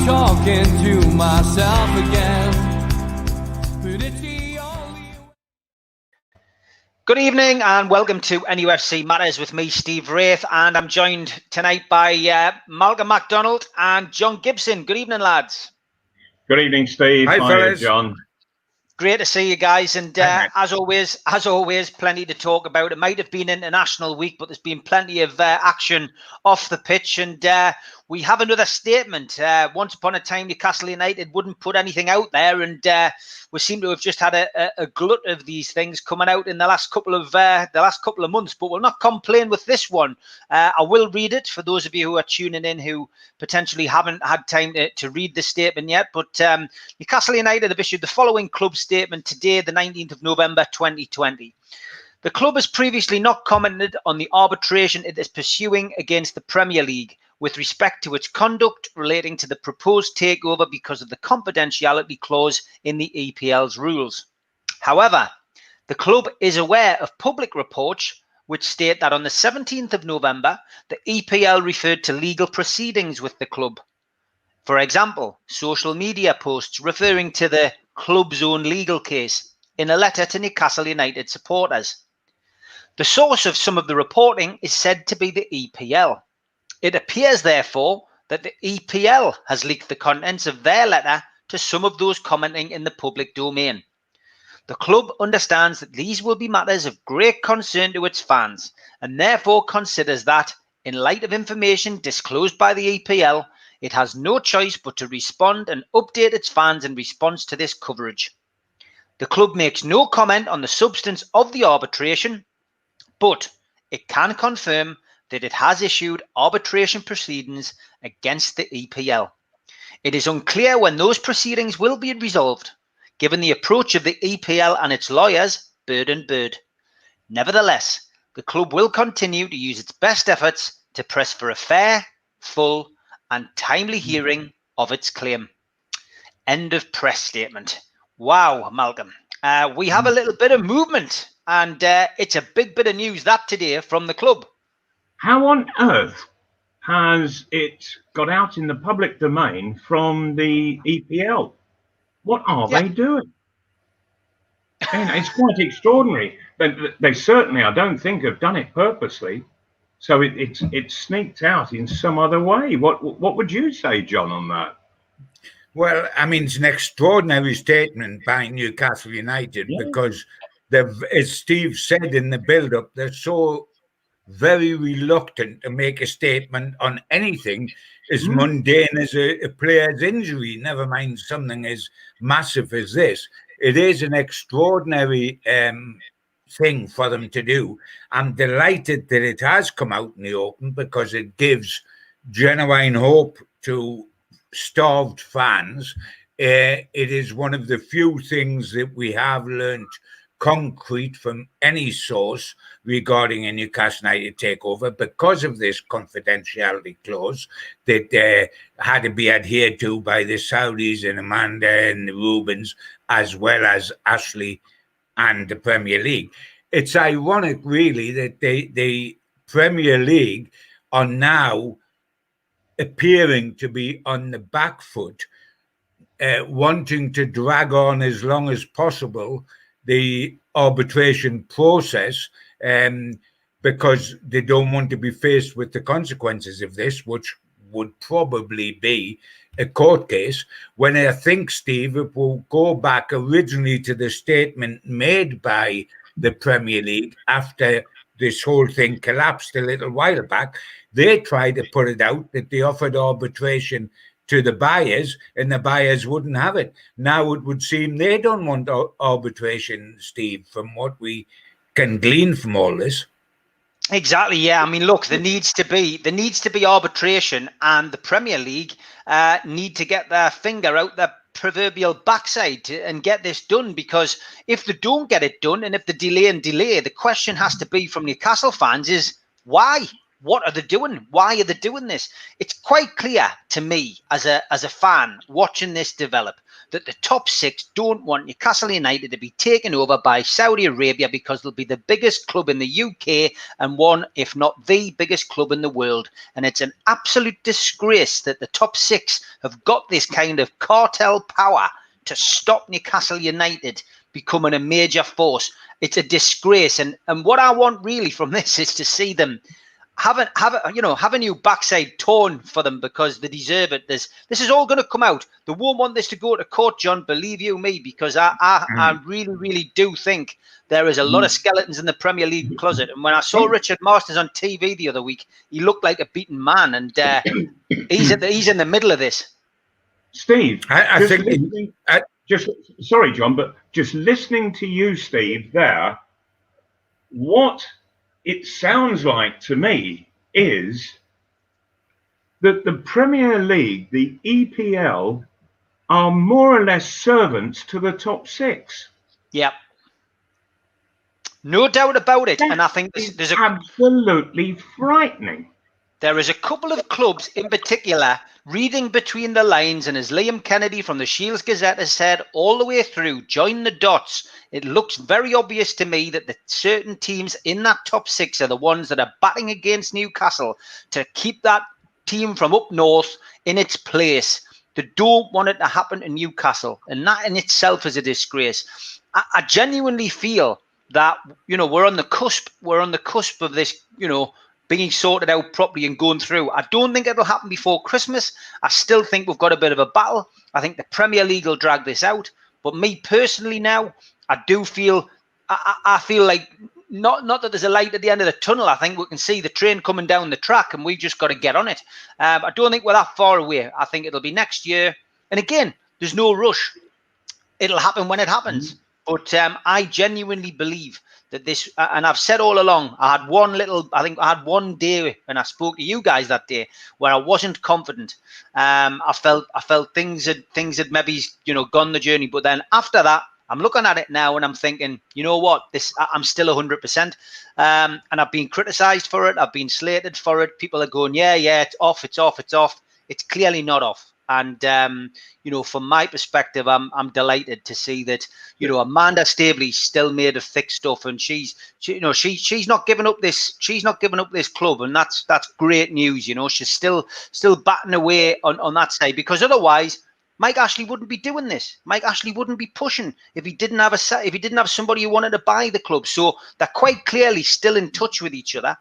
Talking to myself again. But it's the only... Good evening and welcome to NUFC Matters with me, Steve Wraith, and I'm joined tonight by Malcolm MacDonald and John Gibson. Good evening, lads. Good evening, Steve. Hi, John. Great to see you guys, and as always, plenty to talk about. It might have been International Week, but there's been plenty of action off the pitch, and we have another statement. Once upon a time, Newcastle United wouldn't put anything out there, and we seem to have just had a glut of these things coming out in the last couple of months. But we'll not complain with this one. I will read it for those of you who are tuning in who potentially haven't had time to read the statement yet. But Newcastle United have issued the following club statement today, the 19th of November 2020. The club has previously not commented on the arbitration it is pursuing against the Premier League with respect to its conduct relating to the proposed takeover because of the confidentiality clause in the EPL's rules. However, the club is aware of public reports which state that on the 17th of November, the EPL referred to legal proceedings with the club. For example, social media posts referring to the club's own legal case in a letter to Newcastle United supporters. The source of some of the reporting is said to be the EPL. It appears, therefore, that the EPL has leaked the contents of their letter to some of those commenting in the public domain. The club understands that these will be matters of great concern to its fans and therefore considers that, in light of information disclosed by the EPL, it has no choice but to respond and update its fans in response to this coverage. The club makes no comment on the substance of the arbitration, but it can confirm that it has issued arbitration proceedings against the EPL. It is unclear when those proceedings will be resolved, given the approach of the EPL and its lawyers, bird and bird. Nevertheless, the club will continue to use its best efforts to press for a fair, full and timely hearing of its claim. End of press statement. Wow, Malcolm. We have a little bit of movement, and it's a big bit of news that today from the club. How on earth has it got out in the public domain from the EPL? What are they doing? And it's quite extraordinary. They certainly, I don't think, have done it purposely. So it's sneaked out in some other way. What would you say, John, on that? Well, I mean, it's an extraordinary statement by Newcastle United because, as Steve said in the build-up, they're so very reluctant to make a statement on anything as mundane as a player's injury, never mind something as massive as this. It is an extraordinary thing for them to do. I'm delighted that it has come out in the open because it gives genuine hope to starved fans. It is one of the few things that we have learnt concrete from any source regarding a Newcastle United takeover because of this confidentiality clause that had to be adhered to by the Saudis and Amanda and the Rubens, as well as Ashley and the Premier League. It's ironic, really, that the Premier League are now appearing to be on the back foot, wanting to drag on as long as possible the arbitration process because they don't want to be faced with the consequences of this, which would probably be a court case. When I think, Steve, if we'll go back originally to the statement made by the Premier League after this whole thing collapsed a little while back, they tried to put it out that they offered arbitration to the buyers and the buyers wouldn't have it. Now it would seem they don't want arbitration, Steve, from what we can glean from all this. Exactly. Yeah. I mean, look, there needs to be arbitration, and the Premier League need to get their finger out their proverbial backside and get this done, because if they don't get it done and if they delay, the question has to be from Newcastle fans is why? What are they doing? Why are they doing this? It's quite clear to me as a fan watching this develop that the top six don't want Newcastle United to be taken over by Saudi Arabia, because they'll be the biggest club in the UK and one, if not the biggest club in the world. And it's an absolute disgrace that the top six have got this kind of cartel power to stop Newcastle United becoming a major force. It's a disgrace. And what I want really from this is to see them have a new backside torn for them, because they deserve it. This is all going to come out. They won't want this to go to court, John, believe you me, because I really, really do think there is a lot of skeletons in the Premier League closet. And when I saw Richard Masters on TV the other week, he looked like a beaten man, and he's in the middle of this. Steve, sorry, John, but just listening to you, Steve, there, what it sounds like to me is that the Premier League, the EPL, are more or less servants to the top six. Yeah. No doubt about it. And I think there's absolutely frightening. There is a couple of clubs in particular reading between the lines, and as Liam Kennedy from the Shields Gazette has said all the way through, join the dots. It looks very obvious to me that the certain teams in that top six are the ones that are batting against Newcastle to keep that team from up north in its place. They don't want it to happen to Newcastle, and that in itself is a disgrace. I genuinely feel that, we're on the cusp. We're on the cusp of this, being sorted out properly and going through. I don't think it'll happen before Christmas. I still think we've got a bit of a battle. I think the Premier League will drag this out. But me personally now, I do feel, I feel like not that there's a light at the end of the tunnel. I think we can see the train coming down the track, and we've just got to get on it. I don't think we're that far away. I think it'll be next year. And again, there's no rush. It'll happen when it happens. But I genuinely believe that this, and I've said all along, I had one day, and I spoke to you guys that day, where I wasn't confident. I felt things had maybe gone the journey, but then after that, I'm looking at it now and I'm thinking, you know what, I'm still 100%. And I've been criticised for it. I've been slated for it. People are going, yeah, it's off. It's clearly not off. And, from my perspective, I'm delighted to see that, Amanda Staveley still made of thick stuff, and she's not giving up this. She's not giving up this club, and that's great news. She's still batting away on that side, because otherwise Mike Ashley wouldn't be doing this. Mike Ashley wouldn't be pushing if he didn't have somebody who wanted to buy the club. So they're quite clearly still in touch with each other.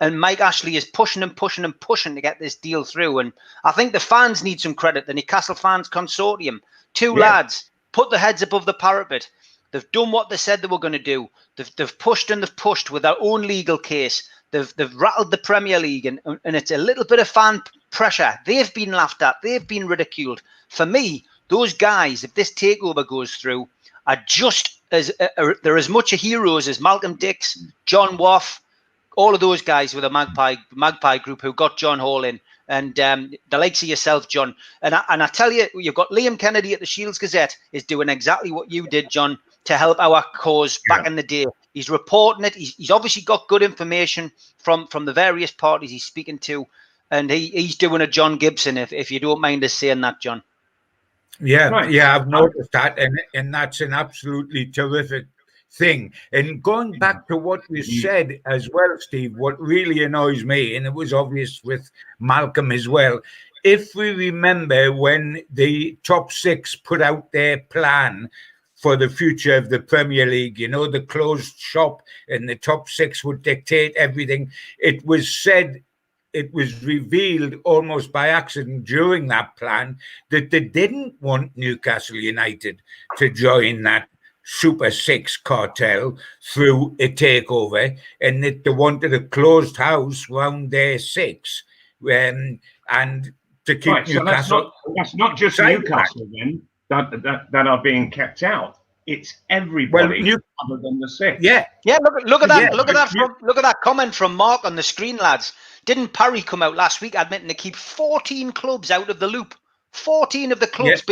And Mike Ashley is pushing to get this deal through. And I think the fans need some credit. The Newcastle Fans Consortium, two lads, put their heads above the parapet. They've done what they said they were going to do. They've pushed with their own legal case. They've rattled the Premier League, and it's a little bit of fan pressure. They've been laughed at. They've been ridiculed. For me, those guys, if this takeover goes through, are just they're as much a heroes as Malcolm Dix, John Waff, all of those guys with the Magpie group who got John Hall in, and the likes of yourself, John. And I tell you, you've got Liam Kennedy at the Shields Gazette is doing exactly what you did, John, to help our cause back in the day. He's reporting it. He's obviously got good information from the various parties he's speaking to, and he's doing a John Gibson, if you don't mind us saying that, John. Yeah, right. Yeah, I've noticed that, and that's an absolutely terrific thing. And going back to what you said as well, Steve, what really annoys me, and it was obvious with Malcolm as well, if we remember when the top six put out their plan for the future of the Premier League, the closed shop and the top six would dictate everything, it was revealed almost by accident during that plan that they didn't want Newcastle United to join that Super Six cartel through a takeover, and that they wanted a closed house round their six, and to keep Newcastle. So that's not just Newcastle then that are being kept out. It's everybody other than the six. Yeah. Look at that. Look at that comment from Mark on the screen, lads. Didn't Parry come out last week admitting to keep 14 clubs out of the loop? 14 of the clubs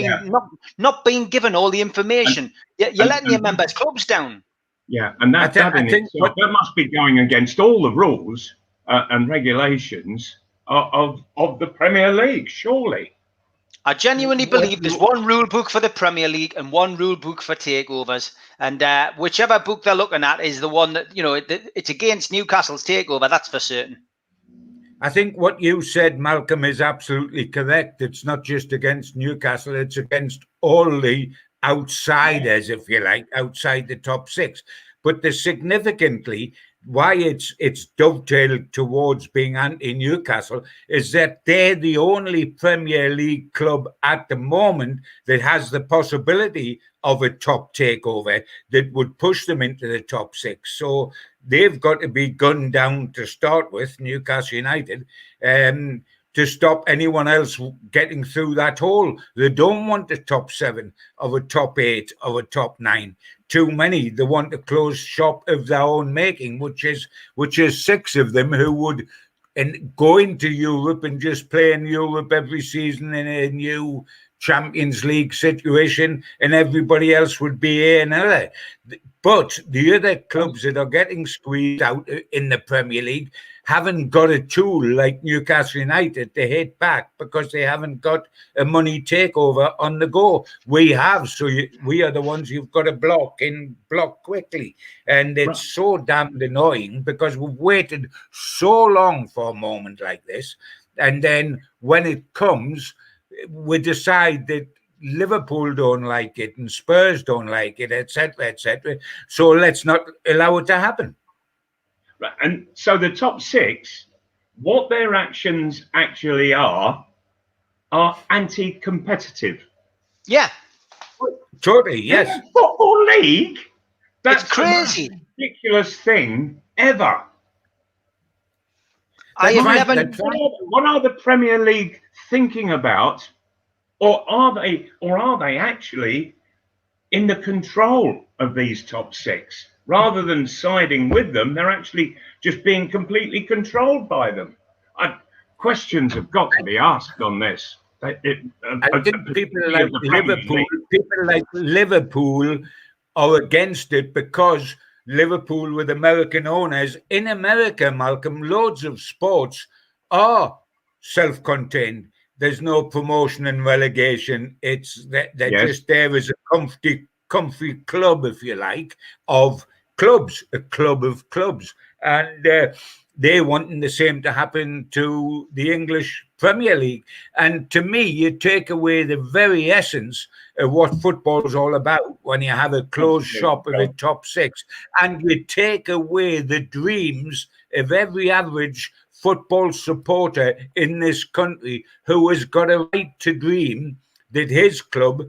not being given all the information. You're letting your members' clubs down. Yeah, and that in itself, that must be going against all the rules and regulations of the Premier League, surely. I genuinely believe there's one rule book for the Premier League and one rule book for takeovers, and whichever book they're looking at is the one that, you know, it's against Newcastle's takeover. That's for certain. I think what you said, Malcolm, is absolutely correct. It's not just against Newcastle; it's against all the outsiders, if you like, outside the top six. But significantly, why it's dovetailed towards being anti-Newcastle is that they're the only Premier League club at the moment that has the possibility of a top takeover that would push them into the top six. So they've got to be gunned down to start with, Newcastle United, to stop anyone else getting through that hole. They don't want a top 7 or a top 8 or a top 9. Too many. They want to close shop of their own making, which is 6 of them who would go into Europe and just play in Europe every season in a new Champions League situation, and everybody else would be A and L. But the other clubs that are getting squeezed out in the Premier League haven't got a tool like Newcastle United to hit back because they haven't got a money takeover on the go. We have, so we are the ones you've got to block quickly. And it's so damned annoying because we've waited so long for a moment like this. And then when it comes, we decide that Liverpool don't like it and Spurs don't like it, etc., etc. So let's not allow it to happen. Right. And so the top 6, what their actions actually are anti-competitive. Yeah. Totally, yes. Football League? That's it's crazy. The most ridiculous thing ever. What are the Premier League thinking about? Or are they actually in the control of these top 6? Rather than siding with them, they're actually just being completely controlled by them. Questions have got to be asked on this. I think people like Liverpool are against it because Liverpool with American owners. In America, Malcolm, loads of sports are self-contained. There's no promotion and relegation. They're just there as a comfy club, if you like, of clubs, a club of clubs. And they're wanting the same to happen to the English Premier League. And to me, you take away the very essence of what football is all about when you have a closed shop of a top 6. And you take away the dreams of every average football supporter in this country who has got a right to dream that his club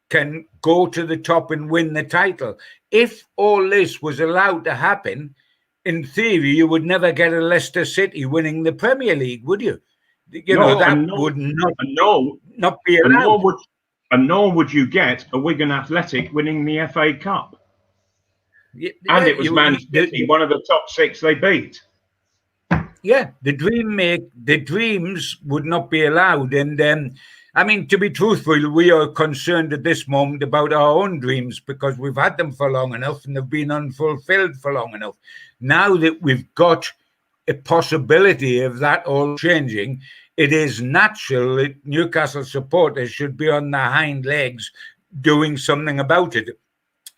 can go to the top and win the title. If all this was allowed to happen, in theory, you would never get a Leicester City winning the Premier League, would you? Would not be allowed. Nor would you get a Wigan Athletic winning the FA Cup. And it was Man City, one of the top 6 they beat. Yeah, the dreams would not be allowed. And I mean, to be truthful, we are concerned at this moment about our own dreams because we've had them for long enough and they've been unfulfilled for long enough. Now that we've got a possibility of that all changing, it is natural that Newcastle supporters should be on their hind legs doing something about it.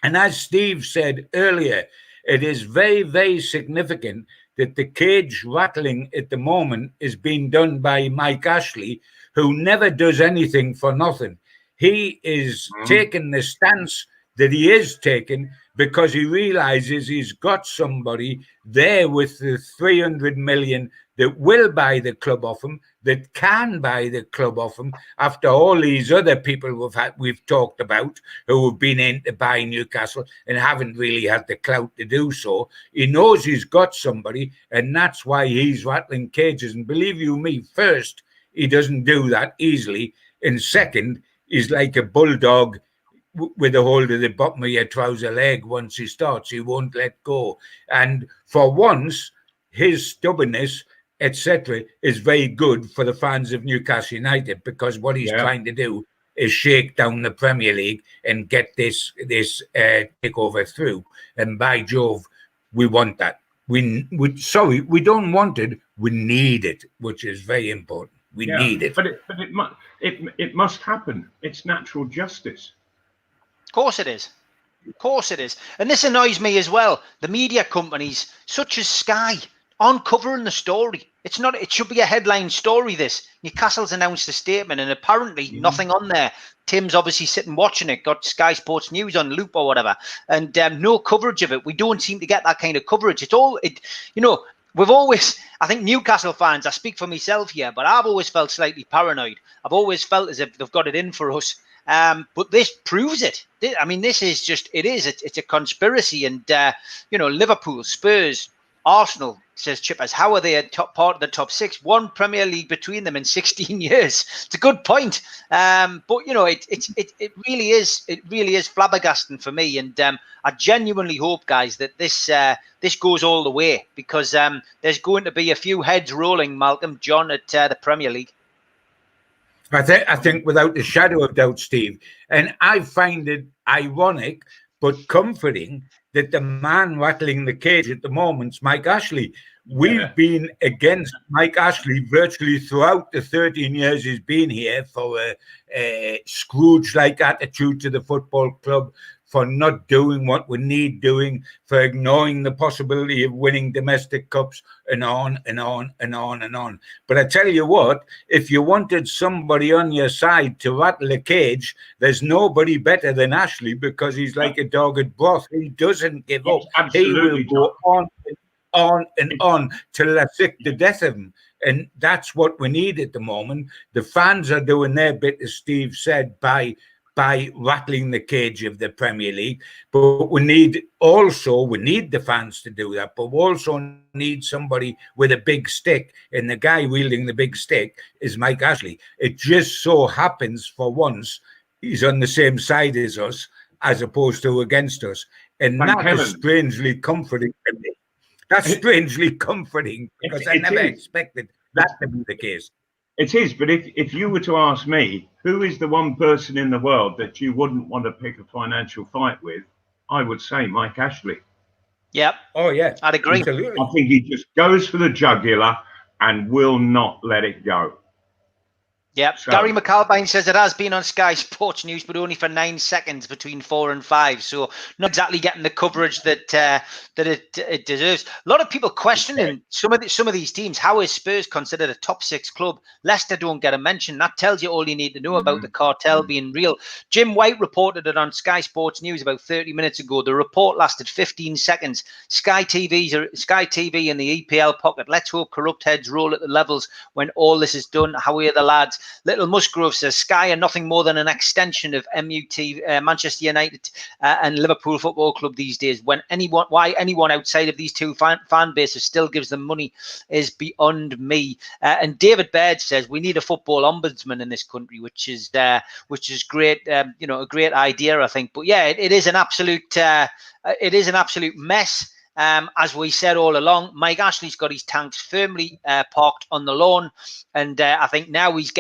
And as Steve said earlier, it is very, very significant that the cage rattling at the moment is being done by Mike Ashley, who never does anything for nothing. He is taking the stance that he is taking because he realizes he's got somebody there with the 300 million that will buy the club off him, that can buy the club off him, after all these other people we've talked about who have been in to buy Newcastle and haven't really had the clout to do so. He knows he's got somebody, and that's why he's rattling cages. And believe you me, first, he doesn't do that easily, and second, he's like a bulldog with a hold of the bottom of your trouser leg. Once he starts, he won't let go. And for once, his stubbornness etc., is very good for the fans of Newcastle United, because what he's trying to do is shake down the Premier League and get this takeover through. And by Jove, we want that. We don't want it. We need it, which is very important. We need it. But it must happen. It's natural justice. Of course it is. Of course it is. And this annoys me as well. The media companies, such as Sky, aren't covering the story. It's not. It should be a headline story, this. Newcastle's announced a statement, and apparently nothing on there. Tim's obviously sitting watching it, got Sky Sports News on loop or whatever, and no coverage of it. We don't seem to get that kind of coverage. We've always, I think Newcastle fans, I speak for myself here, but I've always felt slightly paranoid. I've always felt as if they've got it in for us. But this proves it. I mean, this is just, it's a conspiracy. And, Liverpool, Spurs, Arsenal, says Chippers, how are they a part of the top six? One Premier League between them in 16 years. It's a good point. But it really is flabbergasting for me. And I genuinely hope, guys, that this goes all the way, because there's going to be a few heads rolling, Malcolm, John, at the Premier League. I think without a shadow of doubt, Steve, and I find it ironic but comforting that the man rattling the cage at the moment is Mike Ashley. We've been against Mike Ashley virtually throughout the 13 years he's been here for a Scrooge-like attitude to the football club, for not doing what we need doing, for ignoring the possibility of winning domestic cups, and on and on and on and on. But I tell you what, if you wanted somebody on your side to rattle a cage, there's nobody better than Ashley, because he's like a dog at broth. He doesn't give up. He will go on and on till they're sick to death of him. And that's what we need at the moment. The fans are doing their bit, as Steve said, by rattling the cage of the Premier League. But we need the fans to do that. But we also need somebody with a big stick. And the guy wielding the big stick is Mike Ashley. It just so happens for once he's on the same side as us, as opposed to against us. And that is strangely comforting to me. That's strangely comforting, because I never expected that to be the case. It is, but if you were to ask me, who is the one person in the world that you wouldn't want to pick a financial fight with, I would say Mike Ashley. Yep. Oh, yeah. I'd agree. Absolutely. I think he just goes for the jugular and will not let it go. Yep. So, Gary McAlpine says it has been on Sky Sports News, but only for 9 seconds between 4 and 5. So not exactly getting the coverage that it deserves. A lot of people questioning some of these teams. How is Spurs considered a top six club? Leicester don't get a mention. That tells you all you need to know about the cartel being real. Jim White reported it on Sky Sports News about 30 minutes ago. The report lasted 15 seconds. Sky TV in the EPL pocket. Let's hope corrupt heads roll at the levels when all this is done. How are the lads? Little Musgrove says Sky are nothing more than an extension of Manchester United and Liverpool Football Club these days. Why anyone outside of these two fan bases still gives them money is beyond me. And David Baird says we need a football ombudsman in this country, which is great. A great idea, I think. But yeah, it is an absolute mess. As we said all along, Mike Ashley's got his tanks firmly parked on the lawn, and I think now he's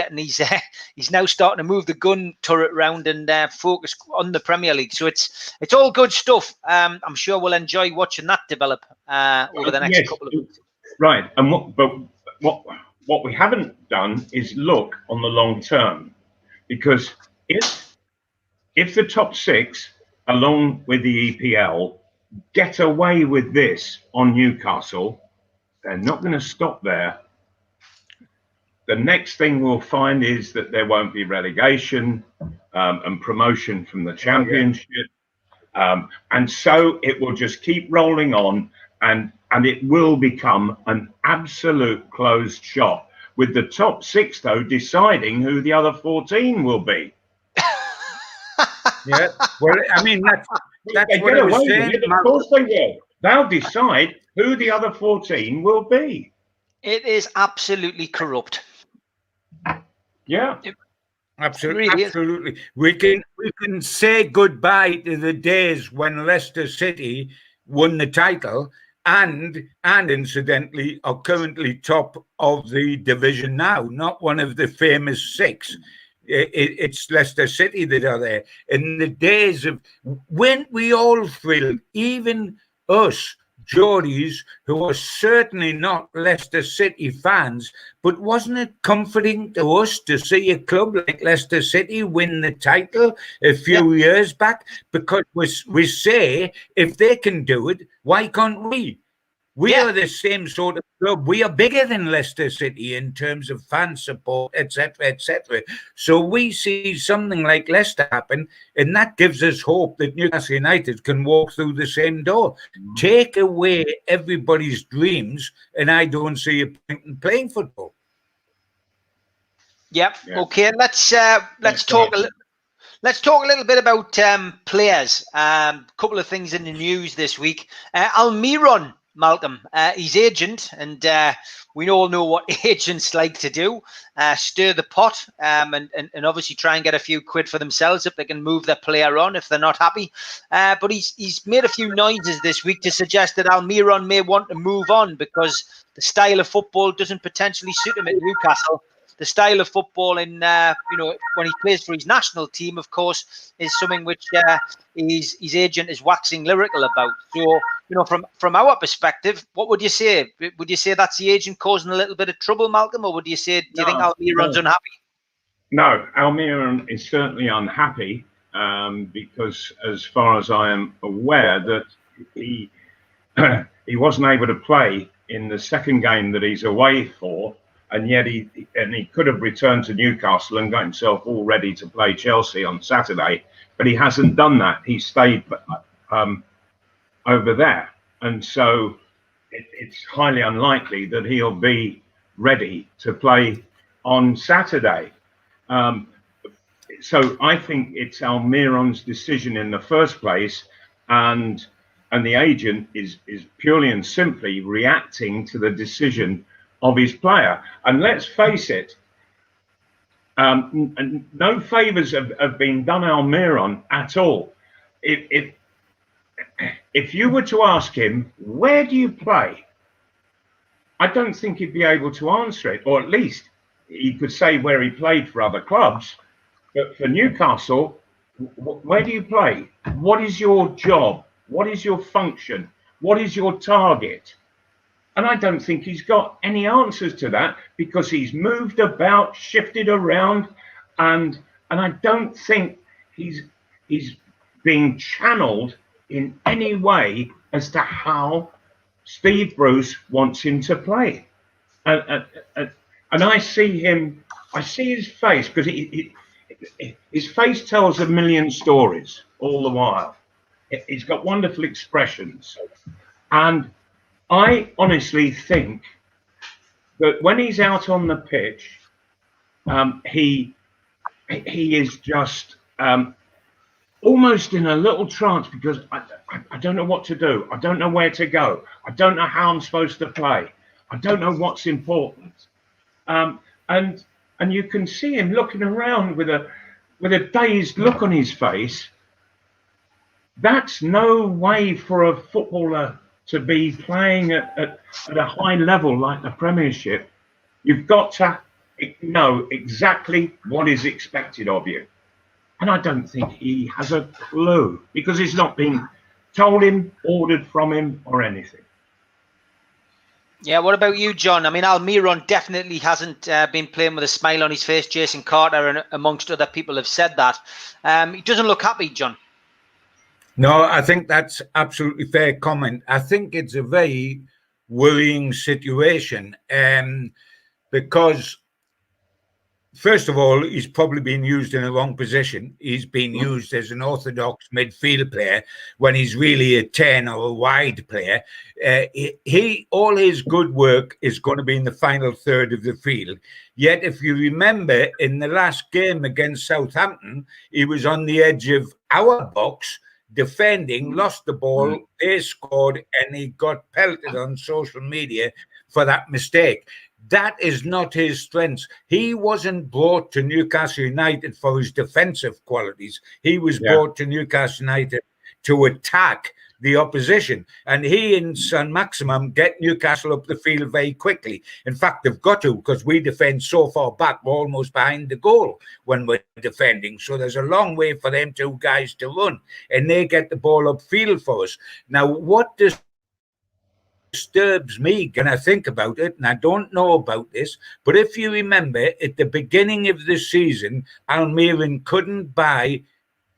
now starting to move the gun turret around and focus on the Premier League. So it's all good stuff. I'm sure we'll enjoy watching that develop over the next couple of weeks. Right, and what we haven't done is look on the long term, because if the top six, along with the EPL, get away with this on Newcastle, they're not going to stop there. The next thing we'll find is that there won't be relegation and promotion from the Championship. And so it will just keep rolling on, and it will become an absolute closed shop, with the top six, though, deciding who the other 14 will be. Yeah, well, I mean, that's what I was saying. Of course they will. They'll decide who the other 14 will be. It is absolutely corrupt. Yeah. Absolutely, really absolutely. We can say goodbye to the days when Leicester City won the title and incidentally are currently top of the division now, not one of the famous six. It's Leicester City that are there. In the days of, weren't we all thrilled, even us Geordies who are certainly not Leicester City fans, but wasn't it comforting to us to see a club like Leicester City win the title a few years back? Because we say, if they can do it, why can't we? We are the same sort of club. We are bigger than Leicester City in terms of fan support, etc., etc. So we see something like Leicester happen, and that gives us hope that Newcastle United can walk through the same door. Take away everybody's dreams, and I don't see a point in playing football. Yep. Yeah. Okay. Let's talk a little. Let's talk a little bit about players. Couple of things in the news this week. Almiron, Malcolm, his agent, and we all know what agents like to do, stir the pot and obviously try and get a few quid for themselves if they can move their player on if they're not happy. But he's made a few noises this week to suggest that Almiron may want to move on because the style of football doesn't potentially suit him at Newcastle. The style of football in, when he plays for his national team, of course, is something which his agent is waxing lyrical about. So, from our perspective, what would you say? Would you say that's the agent causing a little bit of trouble, Malcolm, or would you say, do you think Almiron's unhappy? No, Almiron is certainly unhappy because, as far as I am aware, that he wasn't able to play in the second game that he's away for. And yet he could have returned to Newcastle and got himself all ready to play Chelsea on Saturday, but he hasn't done that. He stayed over there, and so it's highly unlikely that he'll be ready to play on Saturday. So I think it's Almiron's decision in the first place, and the agent is purely and simply reacting to the decision of his player. And let's face it, and no favours have been done Almiron at all. If you were to ask him, where do you play? I don't think he'd be able to answer it, or at least he could say where he played for other clubs. But for Newcastle, where do you play? What is your job? What is your function? What is your target? And I don't think he's got any answers to that because he's moved about, shifted around, and I don't think he's being channeled in any way as to how Steve Bruce wants him to play. And I see his face, because his face tells a million stories all the while. He's got wonderful expressions, and I honestly think that when he's out on the pitch, he is just almost in a little trance because I don't know what to do. I don't know where to go. I don't know how I'm supposed to play. I don't know what's important. And you can see him looking around with a dazed look on his face. That's no way for a footballer to be playing at a high level like the Premiership. You've got to know exactly what is expected of you. And I don't think he has a clue because it's not been told him, ordered from him or anything. Yeah, what about you, John? I mean, Almiron definitely hasn't been playing with a smile on his face. Jason Carter and amongst other people have said that. He doesn't look happy, John. No, I think that's absolutely fair comment. I think it's a very worrying situation because, first of all, he's probably been used in the wrong position. He's been used as an orthodox midfield player when he's really a 10 or a wide player. All his good work is going to be in the final third of the field. Yet, if you remember, in the last game against Southampton, he was on the edge of our box, defending, lost the ball, they scored, and he got pelted on social media for that mistake. That is not his strength. He wasn't brought to Newcastle United for his defensive qualities. He was brought to Newcastle United to attack the opposition. And he and San Maximum get Newcastle up the field very quickly. In fact, they've got to, because we defend so far back, we're almost behind the goal when we're defending. So there's a long way for them two guys to run, and they get the ball upfield for us. Now, what disturbs me when I think about it, and I don't know about this, but if you remember, at the beginning of the season, Almiron couldn't buy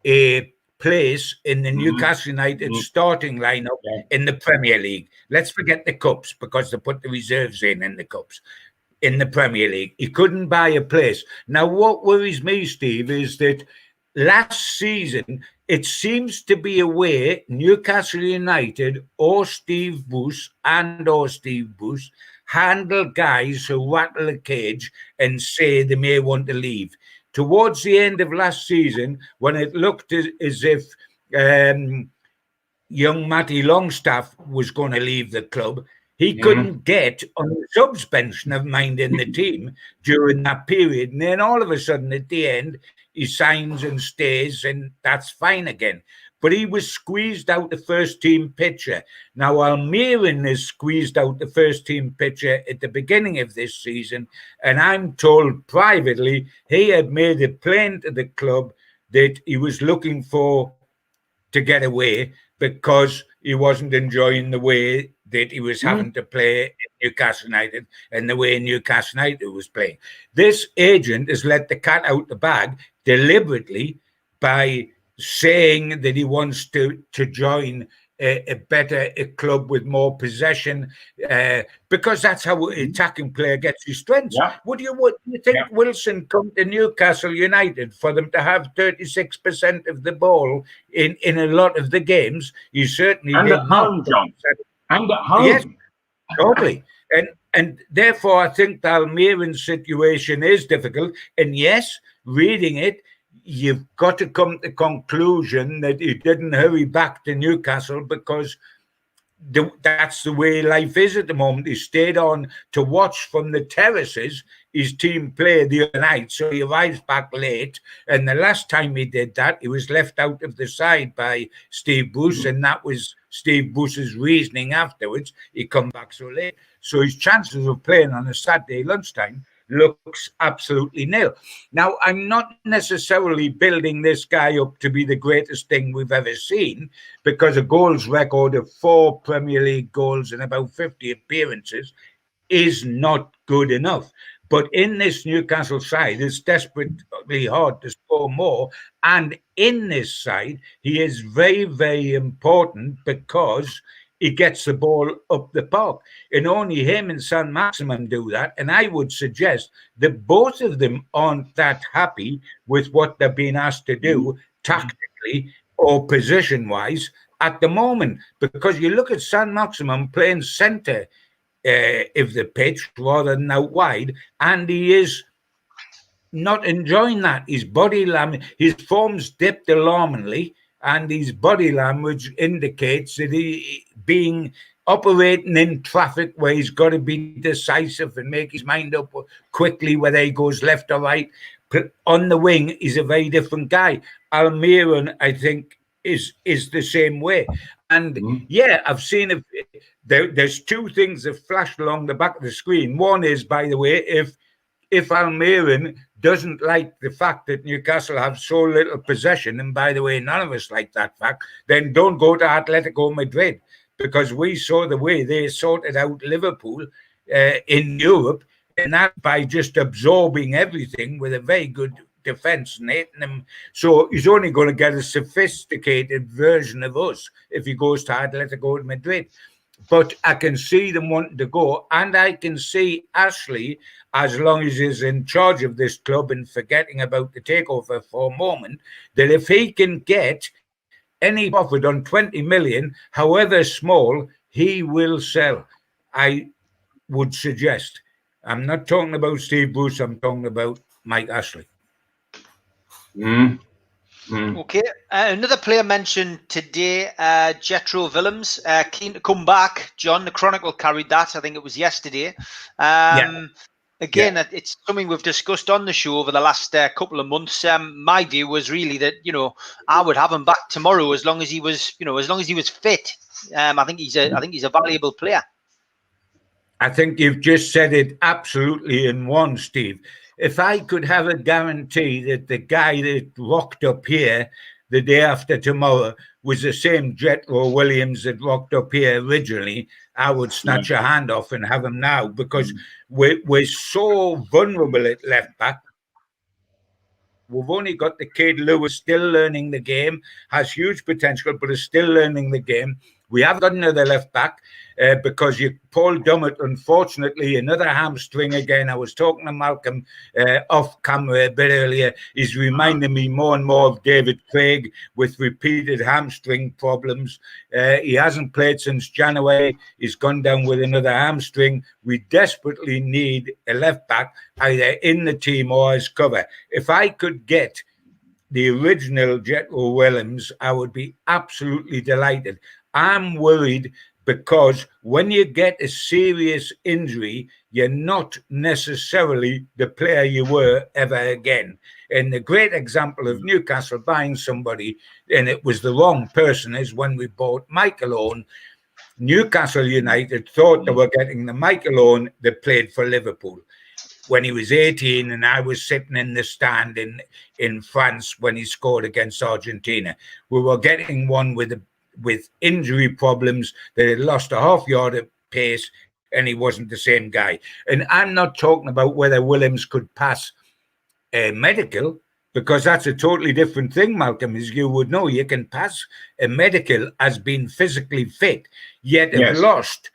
a place in the Newcastle United starting lineup in the Premier League. Let's forget the cups, because they put the reserves in the cups. In the Premier League, he couldn't buy a place. Now, what worries me, Steve, is that last season it seems to be a way Newcastle United or Steve Bruce handle guys who rattle a cage and say they may want to leave. Towards the end of last season, when it looked as if young Matty Longstaff was going to leave the club, he couldn't get on the subs bench, never mind in the team, during that period. And then all of a sudden, at the end, he signs and stays, and that's fine again. But he was squeezed out the first-team picture. Now, Almiron is squeezed out the first-team picture at the beginning of this season, and I'm told privately he had made it plain to the club that he was looking to get away because he wasn't enjoying the way that he was having to play in Newcastle United and the way Newcastle United was playing. This agent has let the cat out the bag deliberately by saying that he wants to join a better club with more possession, because that's how an attacking player gets his strengths. Yeah. Would you think Wilson come to Newcastle United for them to have 36% of the ball in a lot of the games? You certainly and did at not. home, John. And at home. Yes, totally. And therefore, I think the Almiron situation is difficult. And yes, reading it, you've got to come to the conclusion that he didn't hurry back to Newcastle because that's the way life is at the moment. He stayed on to watch from the terraces his team play the other night, so he arrives back late. And the last time he did that, he was left out of the side by Steve Bruce, and that was Steve Bruce's reasoning afterwards. He come back so late. So his chances of playing on a Saturday lunchtime looks absolutely nil. Now, I'm not necessarily building this guy up to be the greatest thing we've ever seen, because a goals record of 4 Premier League goals and about 50 appearances is not good enough. But in this Newcastle side, it's desperately hard to score more. And in this side, he is very, very important because he gets the ball up the park. And only him and San Maximum do that. And I would suggest that both of them aren't that happy with what they're being asked to do tactically or position-wise at the moment. Because you look at San Maximum playing centre of the pitch rather than out wide, and he is not enjoying that. His body language, his form's dipped alarmingly, and his body language indicates that he being operating in traffic where he's got to be decisive and make his mind up quickly whether he goes left or right. On the wing, he's a very different guy. Almiron, I think, is the same way. And yeah, I've seen it. There's 2 things that flashed along the back of the screen. One is, by the way, if Almiron doesn't like the fact that Newcastle have so little possession, and by the way, none of us like that fact, then don't go to Atletico Madrid, because we saw the way they sorted out Liverpool in Europe, and that by just absorbing everything with a very good defense and hitting them. So he's only going to get a sophisticated version of us if he goes to Atletico Madrid. But I can see them wanting to go, and I can see Ashley, as long as he's in charge of this club and forgetting about the takeover for a moment, that if he can get any profit on 20 million, however small, he will sell. I would suggest. I'm not talking about Steve Bruce, I'm talking about Mike Ashley. Okay, another player mentioned today, Jetro Willems, keen to come back. John, the Chronicle carried that. I think it was yesterday. Again, it's something we've discussed on the show over the last couple of months. My view was really that, I would have him back tomorrow as long as he was, fit. I think he's a valuable player. I think you've just said it absolutely in one, Steve. If I could have a guarantee that the guy that rocked up here the day after tomorrow was the same Jethro Williams that rocked up here originally, I would snatch a hand off and have him now, because we're so vulnerable at left back. We've only got the kid Lewis still learning the game, has huge potential, but is still learning the game. We have got another left back because Paul Dummett, unfortunately, another hamstring again. I was talking to Malcolm off camera a bit earlier. He's reminding me more and more of David Craig with repeated hamstring problems. He hasn't played since January. He's gone down with another hamstring. We desperately need a left back either in the team or as cover. If I could get the original Jethro Williams, I would be absolutely delighted. I'm worried because when you get a serious injury, you're not necessarily the player you were ever again. And the great example of Newcastle buying somebody, and it was the wrong person, is when we bought Michael Owen. Newcastle United thought they were getting the Michael Owen that played for Liverpool when he was 18, and I was sitting in the stand in France when he scored against Argentina. We were getting one with injury problems that had lost a half yard of pace, and he wasn't the same guy. And I'm not talking about whether Williams could pass a medical, because that's a totally different thing, Malcolm, as you would know. You can pass a medical as being physically fit, yet have lost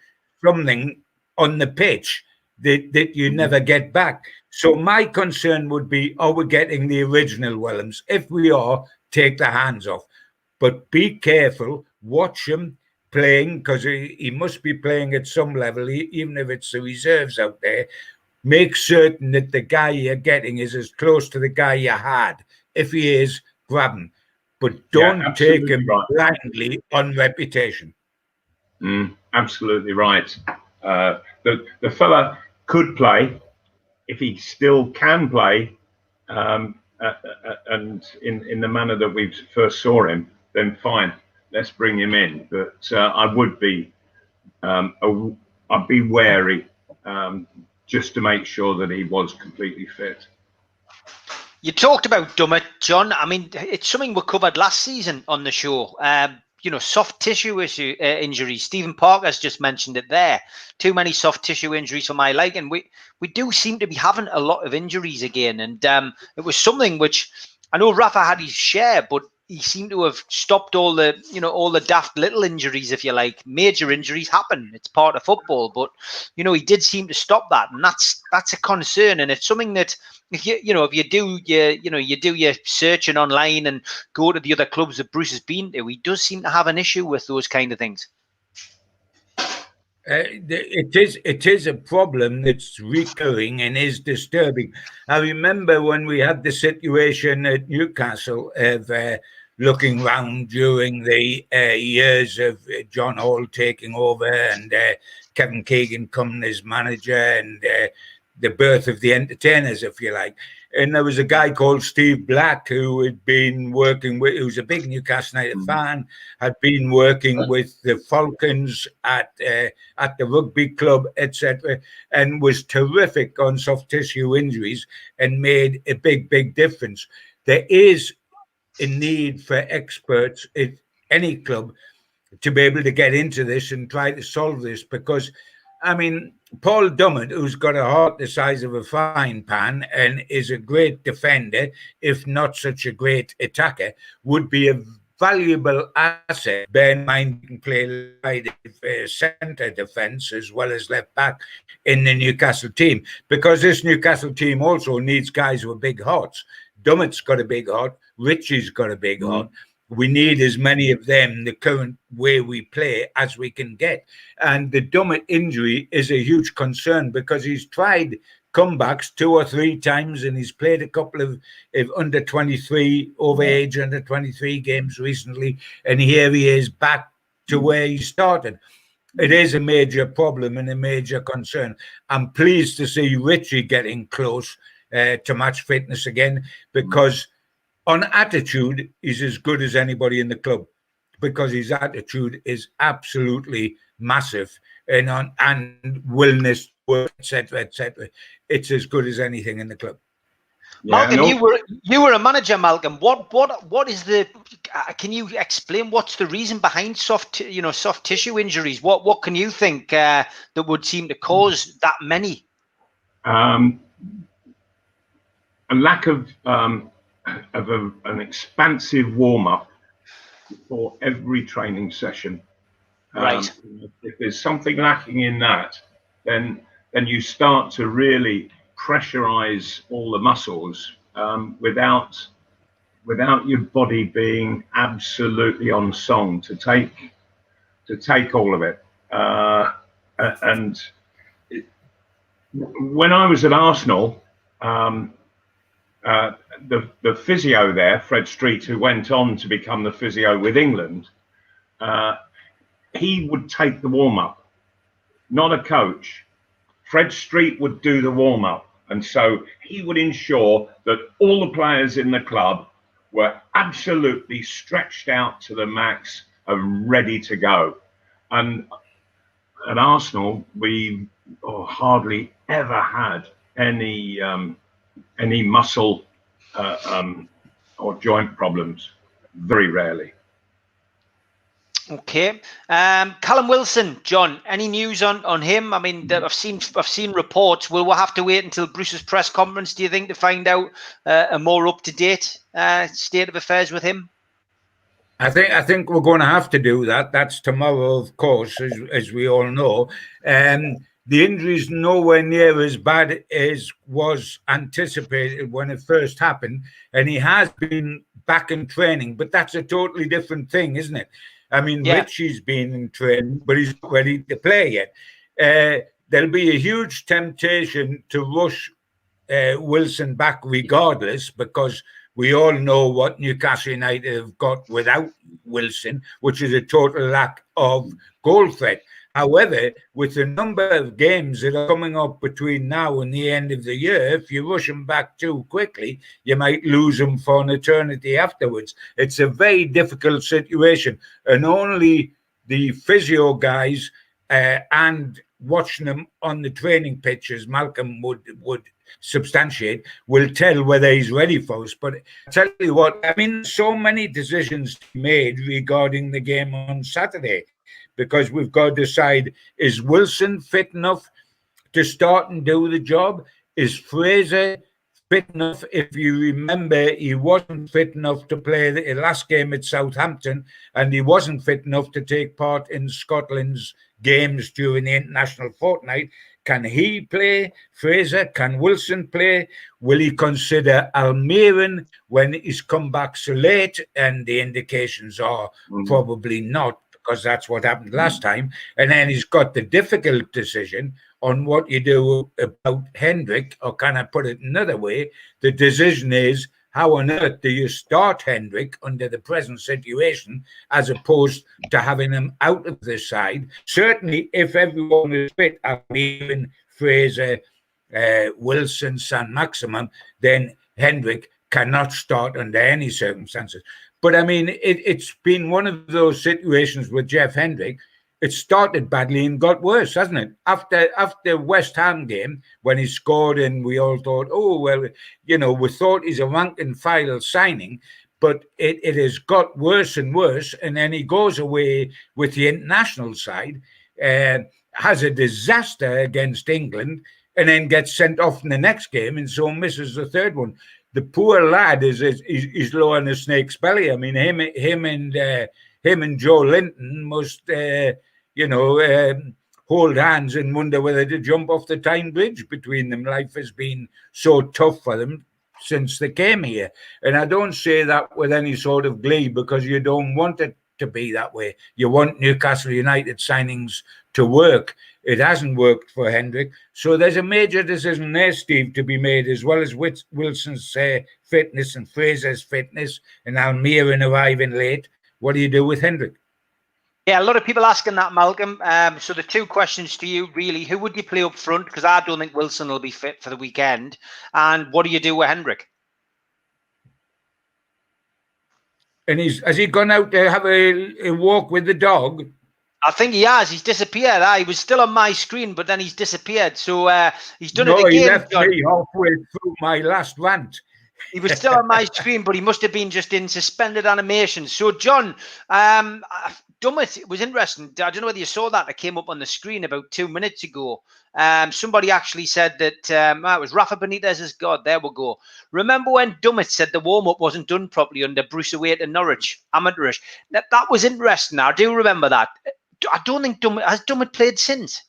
something on the pitch that you never get back. So my concern would be, are we getting the original Williams? If we are, take the hands off. But be careful, watch him playing, because he must be playing at some level, even if it's the reserves out there. Make certain that the guy you're getting is as close to the guy you had. If he is, grab him. But don't take him blindly on reputation. Absolutely right. The fella could play if he still can play, and in the manner that we first saw him, then fine, let's bring him in. But I would be, I'd be wary just to make sure that he was completely fit. You talked about Dummett, John. I mean, it's something we covered last season on the show. Soft tissue injuries. Stephen Parker's just mentioned it there. Too many soft tissue injuries for my liking. We do seem to be having a lot of injuries again, and it was something which I know Rafa had his share, but he seemed to have stopped all the daft little injuries, if you like. Major injuries happen; it's part of football. But he did seem to stop that, and that's a concern. And it's something that if you do your searching online and go to the other clubs that Bruce has been to, he does seem to have an issue with those kind of things. It is a problem that's recurring and is disturbing. I remember when we had the situation at Newcastle of looking round during the years of John Hall taking over and Kevin Keegan coming as manager, and the birth of the entertainers, if you like. And there was a guy called Steve Black who had been working with, who was a big Newcastle United fan, had been working with the Falcons at the rugby club, etc., and was terrific on soft tissue injuries and made a big, big difference. There is a need for experts at any club to be able to get into this and try to solve this, because, I mean, Paul Dummett, who's got a heart the size of a frying pan and is a great defender, if not such a great attacker, would be a valuable asset. Bear in mind, he can play centre defence as well as left back in the Newcastle team, because this Newcastle team also needs guys with big hearts. Dummett's got a big heart. Richie's got a big heart. We need as many of them, the current way we play, as we can get. And the Dummett injury is a huge concern, because he's tried comebacks 2 or 3 times, and he's played a couple of under 23, overage under 23 games recently. And here he is back to where he started. it is a major problem and a major concern. I'm pleased to see Richie getting close to match fitness again, because on attitude, he's as good as anybody in the club, because his attitude is absolutely massive, and willingness to work, etc., etc. It's as good as anything in the club. Yeah, Malcolm, you were a manager, Malcolm. What is the? Can you explain what's the reason behind soft tissue injuries? What can you think that would seem to cause that many? A lack of an expansive warm up for every training session. Right. If there's something lacking in that, then you start to really pressurize all the muscles without your body being absolutely on song to take all of it. And when I was at Arsenal, the physio there, Fred Street, who went on to become the physio with England, he would take the warm-up, not a coach. Fred Street would do the warm-up. And so he would ensure that all the players in the club were absolutely stretched out to the max and ready to go. And at Arsenal, we hardly ever had any muscle or joint problems. Very rarely. Okay. Callum Wilson, John, any news on him? I mean, I've seen reports. Will we have to wait until Bruce's press conference, do you think, to find out a more up-to-date state of affairs with him? I think we're going to have to do that. That's tomorrow, of course, as we all know. The injury's nowhere near as bad as was anticipated when it first happened, and he has been back in training, but that's a totally different thing, isn't it? I mean, yeah. Richie's been in training, but he's not ready to play yet. There'll be a huge temptation to rush Wilson back regardless, because we all know what Newcastle United have got without Wilson, which is a total lack of goal threat. However, with the number of games that are coming up between now and the end of the year, if you rush them back too quickly, you might lose them for an eternity afterwards. It's a very difficult situation, and only the physio guys and watching them on the training pitches, Malcolm would substantiate, will tell whether he's ready for us. But I tell you what, I mean, so many decisions made regarding the game on Saturday, because we've got to decide, is Wilson fit enough to start and do the job? Is Fraser fit enough? If you remember, he wasn't fit enough to play the last game at Southampton, and he wasn't fit enough to take part in Scotland's games during the international fortnight. Can he play, Fraser? Can Wilson play? Will he consider Almiron when he's come back so late? And the indications are probably not, because that's what happened last time. And then he's got the difficult decision on what you do about Hendrick, or can I put it another way? The decision is, how on earth do you start Hendrick under the present situation, as opposed to having him out of the side? Certainly, if everyone is fit, even Fraser, Wilson, San Maximum, then Hendrick cannot start under any circumstances. But I mean, it's been one of those situations with Jeff Hendrick. It started badly and got worse, hasn't it? After West Ham game, when he scored, and we all thought, oh, well, you know, we thought he's a rank and file signing, but it has got worse and worse. And then he goes away with the international side, has a disaster against England, and then gets sent off in the next game, and so misses the third one. The poor lad is low on a snake's belly. I mean, him and Joe Linton must, hold hands and wonder whether to jump off the Tyne Bridge between them. Life has been so tough for them since they came here. And I don't say that with any sort of glee, because you don't want it to be that way. You want Newcastle United signings to work. It hasn't worked for Hendrick. So there's a major decision there, Steve, to be made, as well as Wilson's fitness and Fraser's fitness and Almiron arriving late. What do you do with Hendrick? Yeah, a lot of people asking that, Malcolm. So the two questions to you, really: who would you play up front? Because I don't think Wilson will be fit for the weekend. And what do you do with Hendrick? And has he gone out to have a walk with the dog? I think he has. He's disappeared. He was still on my screen, but then he's disappeared. So he's done it again. He left John. me halfway through my last rant. He was still on my screen, but he must have been just in suspended animation. So, John, Dummett was interesting. I don't know whether you saw that. It came up on the screen about 2 minutes ago. Somebody actually said that it was Rafa Benitez's God. There we go. Remember when Dummett said the warm-up wasn't done properly under Bruce Await and Norwich, amateurish? That was interesting. I do remember that. I don't think has Dummett played since.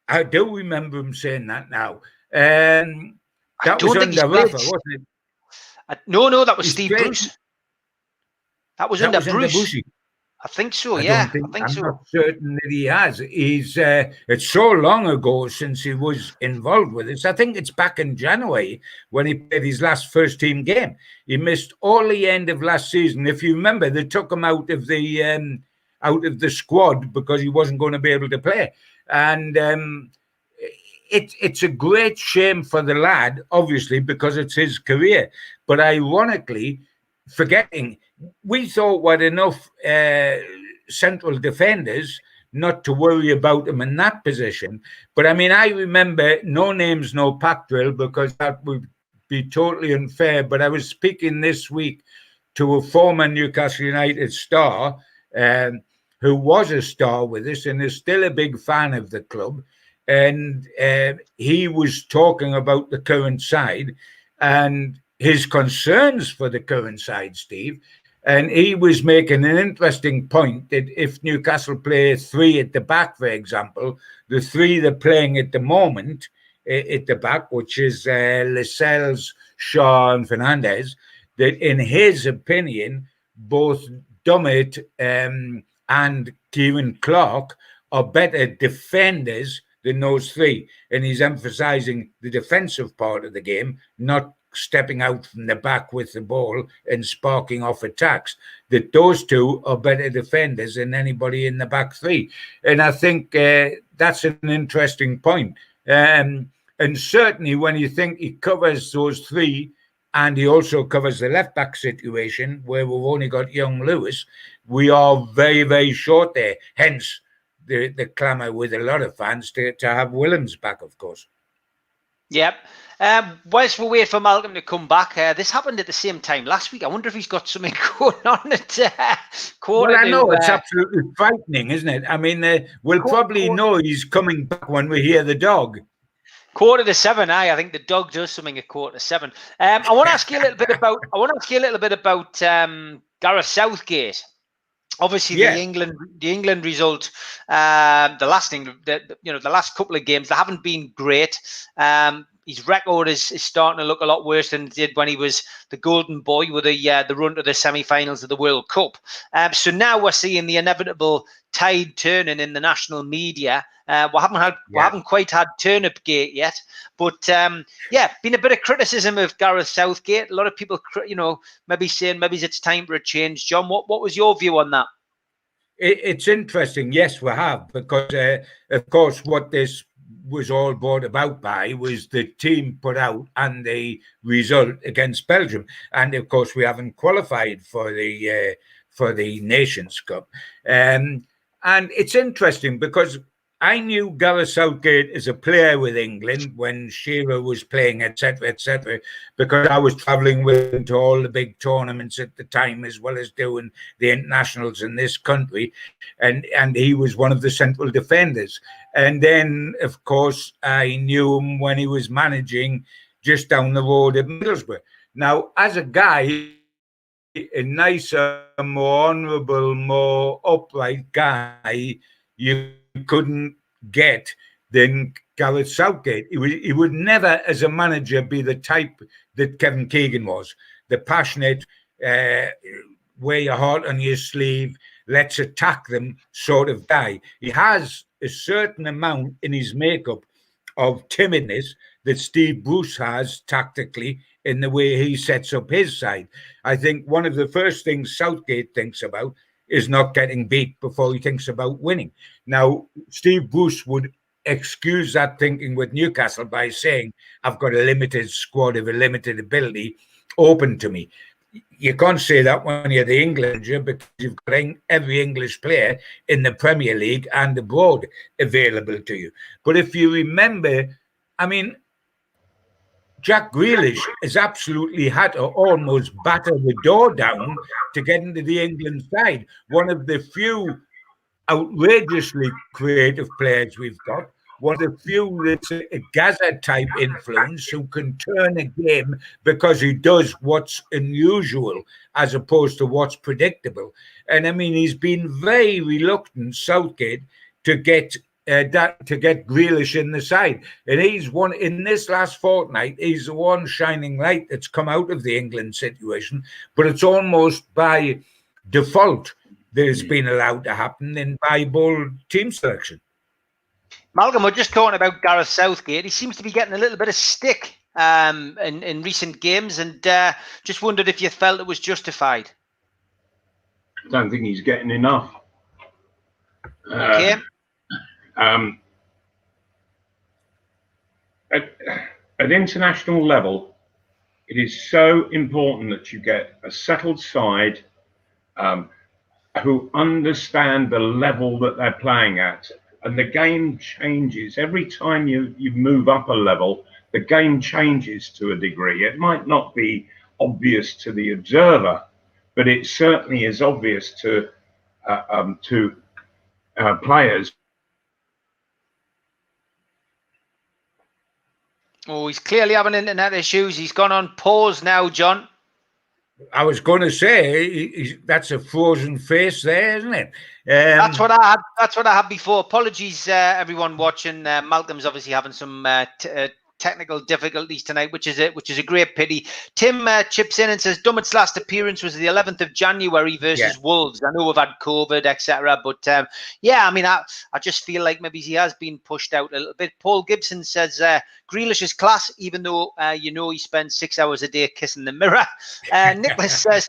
I do remember him saying that now. That was under Rafa, wasn't it? No, that was Steve Bruce. That was under Bruce. Bushy. I think so, I yeah. think I'm so. Not certain that he has. It's so long ago since he was involved with this. I think it's back in January when he played his last first team game. He missed all the end of last season. If you remember, they took him out of the squad because he wasn't going to be able to play. And it's a great shame for the lad, obviously, because it's his career. But ironically, forgetting, we thought we had enough central defenders not to worry about him in that position. But I mean, I remember, no names, no pack drill, because that would be totally unfair. But I was speaking this week to a former Newcastle United star who was a star with us and is still a big fan of the club. And he was talking about the current side and his concerns for the current side, Steve. And he was making an interesting point that if Newcastle play three at the back, for example, the three they're playing at the moment at the back, which is Lascelles, Shaw and Fernandez, that in his opinion, both Dummett and Kieran Clark are better defenders than those three. And he's emphasizing the defensive part of the game, not stepping out from the back with the ball and sparking off attacks, that those two are better defenders than anybody in the back three. And I think that's an interesting point. And certainly when you think he covers those three, and he also covers the left back situation where we've only got young Lewis, we are very, very short there. Hence the clamour with a lot of fans to have Williams back, of course. Yep. Whilst we wait for Malcolm to come back, this happened at the same time last week. I wonder if he's got something going on at quarter. Well, I know it's absolutely frightening, isn't it? I mean, we'll probably know he's coming back when we hear the dog. 6:45. I think the dog does something at 6:45. I want to ask you a little bit about. Gareth Southgate. Obviously, the England result, the last couple of games, they haven't been great. His record is starting to look a lot worse than it did when he was the golden boy with the run to the semi-finals of the World Cup. So now we're seeing the inevitable tide turning in the national media. We haven't quite had Turnip Gate yet, but been a bit of criticism of Gareth Southgate. A lot of people, maybe saying maybe it's time for a change. John, what was your view on that? It's interesting. Yes, we have, because of course what this was all brought about by was the team put out and the result against Belgium, and of course we haven't qualified for the Nations Cup, and it's interesting because I knew Gareth Southgate as a player with England when Shearer was playing, etc., because I was travelling with him to all the big tournaments at the time, as well as doing the internationals in this country, and he was one of the central defenders. And then, of course, I knew him when he was managing just down the road at Middlesbrough. Now, as a guy, a nicer, more honourable, more upright guy, you couldn't get than Gareth Southgate. He would never, as a manager, be the type that Kevin Keegan was, the passionate, wear your heart on your sleeve, let's attack them sort of guy. He has a certain amount in his makeup of timidness that Steve Bruce has tactically in the way he sets up his side. I think one of the first things Southgate thinks about is not getting beat before he thinks about winning. Now, Steve Bruce would excuse that thinking with Newcastle by saying, I've got a limited squad of a limited ability open to me. You can't say that when you're the Englander, because you've got every English player in the Premier League and abroad available to you. But if you remember, I mean, Jack Grealish has absolutely had to almost batter the door down to get into the England side. One of the few outrageously creative players we've got. One of the few that's a Gaza-type influence who can turn a game because he does what's unusual as opposed to what's predictable. And I mean, he's been very reluctant, Southgate, to get Grealish in the side. And he's one in this last fortnight, he's the one shining light that's come out of the England situation, but it's almost by default that it's been allowed to happen in by bold team selection. Malcolm, we're just talking about Gareth Southgate. He seems to be getting a little bit of stick in recent games, and just wondered if you felt it was justified. I don't think he's getting enough. Okay. At international level, it is so important that you get a settled side who understand the level that they're playing at. And the game changes. Every time you move up a level, the game changes to a degree. It might not be obvious to the observer, but it certainly is obvious to players. Oh, he's clearly having internet issues. He's gone on pause now, John. I was going to say that's a frozen face there, isn't it? That's what I had. That's what I had before. Apologies, everyone watching. Malcolm's obviously having some technical difficulties tonight, which is a great pity. Tim chips in and says Dummett's last appearance was the 11th of January versus Wolves. I know we've had COVID, etc., but yeah, I mean, I just feel like maybe he has been pushed out a little bit. Paul Gibson says Grealish is class, even though he spends 6 hours a day kissing the mirror. Nicholas says,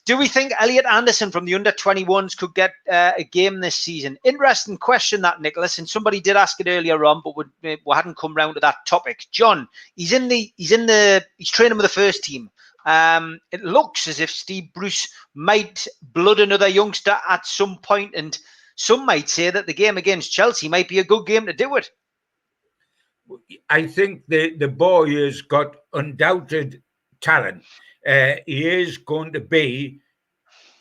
do we think Elliot Anderson from the under-21s could get a game this season? Interesting question, that, Nicholas. And somebody did ask it earlier on, but we hadn't come round to that topic. John, he's training with the first team. It looks as if Steve Bruce might blood another youngster at some point, and some might say that the game against Chelsea might be a good game to do it. I think the boy has got undoubted talent. He is going to be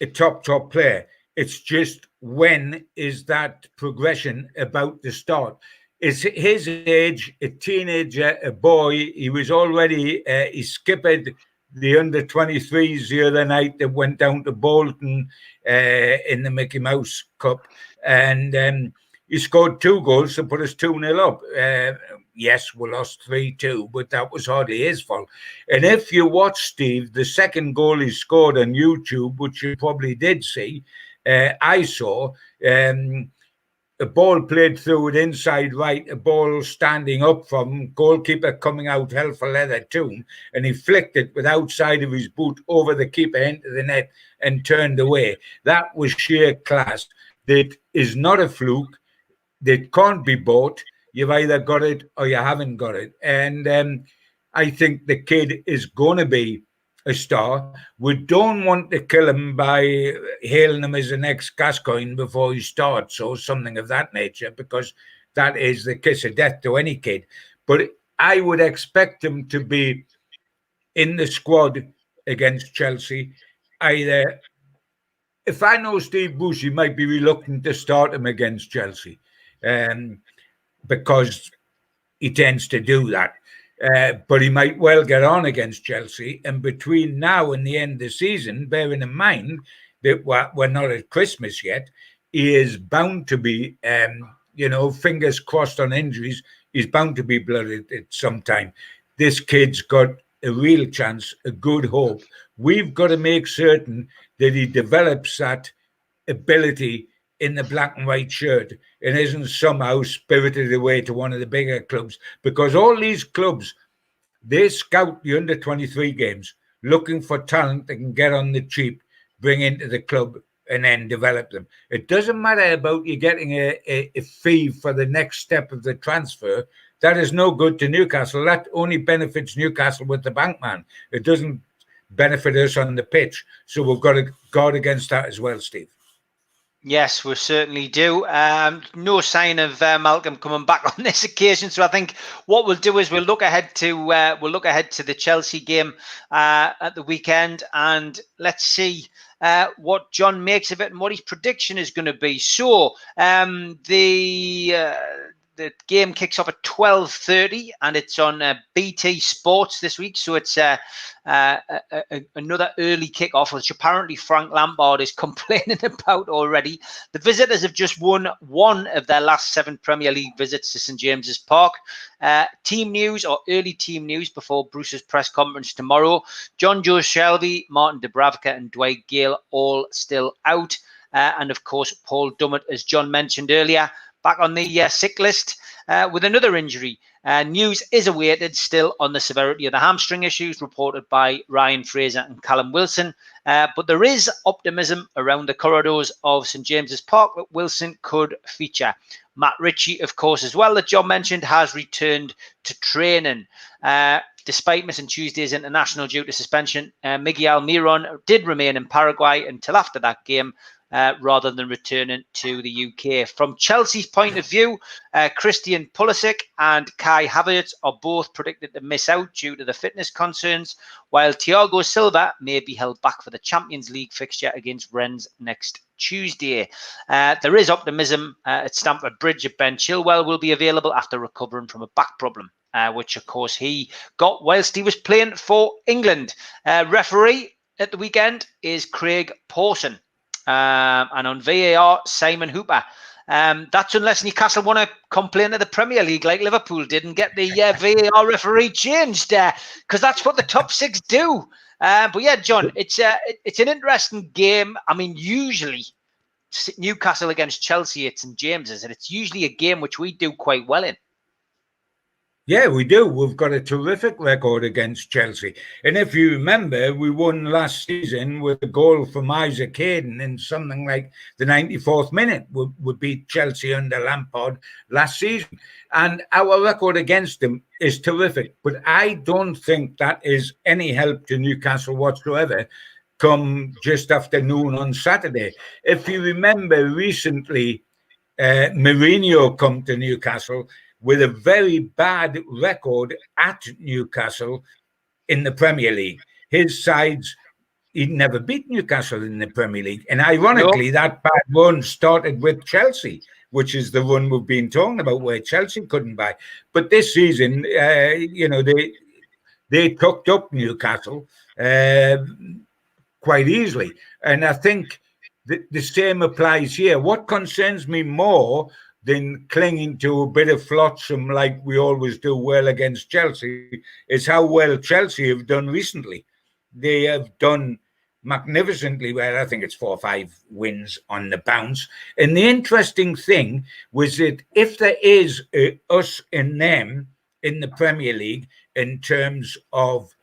a top player. It's just, when is that progression about to start? It's his age, a teenager, a boy. He was already, he skipped the under-23s the other night that went down to Bolton in the Mickey Mouse Cup. And he scored 2 goals to put us 2-0 up. Yes, we lost 3-2, but that was hardly his fault. And if you watch, Steve, the second goal he scored on YouTube, which you probably did see, I saw, a ball played through it inside right, a ball standing up from goalkeeper coming out hell for leather to him, and he flicked it with outside of his boot over the keeper into the net and turned away. That was sheer class. That is not a fluke. That can't be bought. You've either got it or you haven't got it. And I think the kid is going to be a star. We don't want to kill him by hailing him as the next Gascoigne before he starts or something of that nature, because that is the kiss of death to any kid. But I would expect him to be in the squad against Chelsea. Either, if I know Steve Bruce, he might be reluctant to start him against Chelsea, because he tends to do that. But he might well get on against Chelsea. And between now and the end of the season, bearing in mind that we're not at Christmas yet, he is bound to be, fingers crossed on injuries, he's bound to be blooded at some time. This kid's got a real chance, a good hope. We've got to make certain that he develops that ability in the black and white shirt and isn't somehow spirited away to one of the bigger clubs, because all these clubs, they scout the under-23 games looking for talent they can get on the cheap, bring into the club and then develop them. It doesn't matter about you getting a fee for the next step of the transfer. That is no good to Newcastle. That only benefits Newcastle with the bankman. It doesn't benefit us on the pitch. So we've got to guard against that as well, Steve. Yes, we certainly do. No sign of Malcolm coming back on this occasion. So I think what we'll do is we'll look ahead to the Chelsea game at the weekend, and let's see what John makes of it and what his prediction is going to be. So the game kicks off at 12:30, and it's on BT Sports this week. So it's another early kickoff, which apparently Frank Lampard is complaining about already. The visitors have just won one of their last 7 Premier League visits to St James's Park. Team news, or early team news before Bruce's press conference tomorrow: John Joe Shelby, Martin Dubravka and Dwight Gale all still out. And of course, Paul Dummett, as John mentioned earlier, back on the sick list with another injury. News is awaited still on the severity of the hamstring issues reported by Ryan Fraser and Callum Wilson. But there is optimism around the corridors of St James's Park that Wilson could feature. Matt Ritchie, of course, as well, that John mentioned, has returned to training. Despite missing Tuesday's international due to suspension, Miguel Almiron did remain in Paraguay until after that game, rather than returning to the UK. From Chelsea's point of view, Christian Pulisic and Kai Havertz are both predicted to miss out due to the fitness concerns, while Thiago Silva may be held back for the Champions League fixture against Rennes next Tuesday. There is optimism at Stamford Bridge that Ben Chilwell will be available after recovering from a back problem, which of course he got whilst he was playing for England. Referee at the weekend is Craig Pawson. And on VAR, Simon Hooper. That's unless Newcastle want to complain to the Premier League like Liverpool did and get the VAR referee changed, because that's what the top 6 do. But yeah, John, it's an interesting game. I mean, usually Newcastle against Chelsea at St James's, and it's usually a game which we do quite well in. Yeah, we do. We've got a terrific record against Chelsea. And if you remember, we won last season with a goal from Isaac Hayden in something like the 94th minute. We beat Chelsea under Lampard last season. And our record against them is terrific. But I don't think that is any help to Newcastle whatsoever come just after noon on Saturday. If you remember recently, Mourinho come to Newcastle with a very bad record at Newcastle in the Premier League. His sides, he'd never beat Newcastle in the Premier League. And ironically, that bad run started with Chelsea, which is the run we've been talking about, where Chelsea couldn't buy. But this season, they tucked up Newcastle quite easily. And I think the same applies here. What concerns me more than clinging to a bit of flotsam like we always do well against Chelsea is how well Chelsea have done recently. They have done magnificently well. I think it's 4 or 5 wins on the bounce. And the interesting thing was that if there is us and them in the Premier League in terms of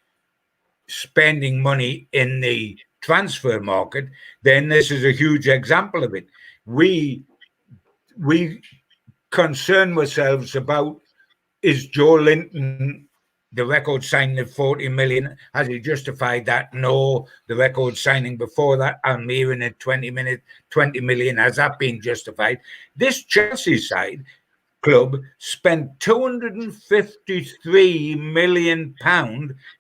spending money in the transfer market, then this is a huge example of it. We concern ourselves about, is Joe Linton, the record signing of 40 million, has he justified that? No. The record signing before that, Almiron at 20 million, has that been justified? This Chelsea side club spent £253 million